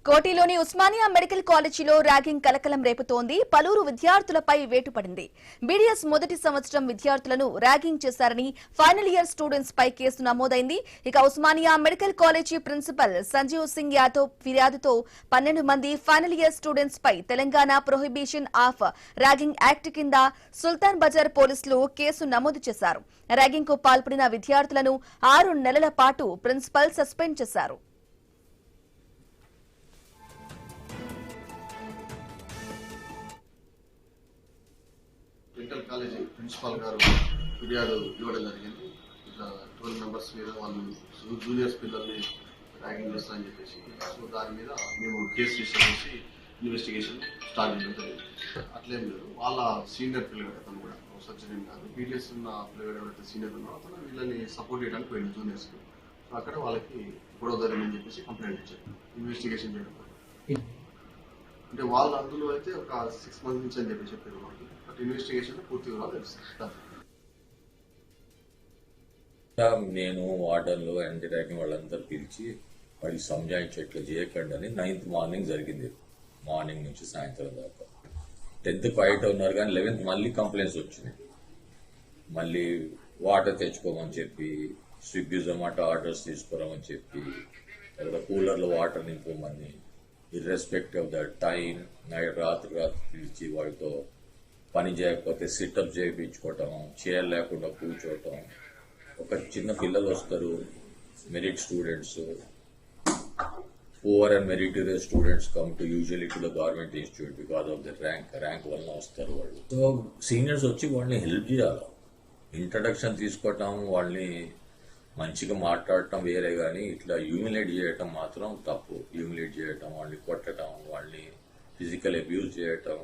కోటిలోని Osmania medical కాలేజీలో ragging కలకలం రేపుతోంది. పలువురు విద్యార్థులపై వేటు పడింది. బీడీఎస్ మొదటి సంవత్సరం విద్యార్థులను ర్యాగింగ్ చేశారని ఫైనల్ ఇయర్ స్టూడెంట్స్ పై కేసు నమోదైంది. ఇక Osmania medical college principal Sanjeev Singh Yadav ఫిర్యాదుతో 12 మంది ఫైనల్ ఇయర్ స్టూడెంట్స్ పై Telangana prohibition of ragging act కింద సుల్తాన్ బజార్ పోలీసులు కేసు నమోదు చేశారు. ర్యాగింగ్ కు పాల్పడిన విద్యార్థులను 6 నెలల పాటు ప్రిన్సిపల్ సస్పెండ్ చేశారు. మెడికల్ కాలేజీ ప్రిన్సిపాల్ గారు ఫిర్యాదు ఇవ్వడం జరిగింది. ఇట్లా 12 మెంబర్స్ మీద వాళ్ళు జూనియర్స్ పిల్లల్ని ర్యాగింగ్ చేస్తారని చెప్పేసి, సో దాని మీద మేము కేసు రిజిస్టర్ చేసి ఇన్వెస్టిగేషన్ స్టార్ట్ చేయడం జరిగింది. అట్లేం లేదు, వాళ్ళ సీనియర్ పిల్లలు అతను కూడా సర్జరీ కాదు, బీడీఎస్ ఉన్న పిల్లలు ఎవరైతే సీనియర్ ఉన్నారో అతను వీళ్ళని సపోర్ట్ చేయడానికి పోయింది జూనియర్స్కి. సో అక్కడ వాళ్ళకి గొడవ జరిగిందని చెప్పేసి కంప్లైంట్ ఇచ్చారు. ఇన్వెస్టిగేషన్ చేయడం అంటే వాళ్ళు అందులో అయితే ఒక 6 మంత్స్ నుంచి అని చెప్పి చెప్పారు వాళ్ళకి. బట్ ఇన్వెస్టిగేషన్ పూర్తి వివరాలు తెలుస్తుంది. నేను వార్డన్లో యాంటీ ర్యాగింగ్ వాళ్ళందరూ పిలిచి వాళ్ళకి సంజాయించేట్లు చేయకండి అని 9th మార్నింగ్ జరిగింది. మార్నింగ్ నుంచి సాయంత్రం దాకా 10th క్వైట్ ఉన్నారు, కానీ 11th మళ్ళీ కంప్లైంట్స్ వచ్చినాయి. మళ్ళీ వాటర్ తెచ్చుకోమని చెప్పి, స్విగ్గీ జొమాటో ఆర్డర్స్ తీసుకురామని చెప్పి, తర్వాత కూలర్లో వాటర్ నింపుకోమని, irrespective of the time night రాత్రి పిలిచి వాళ్ళతో పని చేయకపోతే సిట్అప్ చేయించుకోవటం, చైర్ లేకుండా కూర్చోవటం. ఒక చిన్న పిల్లలు వస్తారు, merit students, poor and meritorious students come to usually to the government institute because of the rank వల్ల వస్తారు వాళ్ళు. సో సీనియర్స్ వచ్చి వాళ్ళని హెల్ప్ చేయాలి, ఇంట్రడక్షన్ తీసుకోవటం, వాళ్ళని మంచిగా మాట్లాడటం వేరే, కానీ ఇట్లా హ్యూమిలేట్ చేయటం మాత్రం తప్పు. హ్యూమిలేట్ చేయటం, వాళ్ళని కొట్టడం, వాళ్ళని ఫిజికల్ అబ్యూజ్ చేయటం,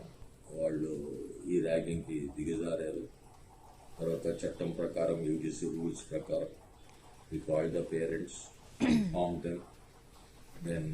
వాళ్ళు ఈ ర్యాగింగ్కి దిగజారారు. తర్వాత చట్టం ప్రకారం యూజీసీ రూల్స్ ప్రకారం we call the parents, inform them, then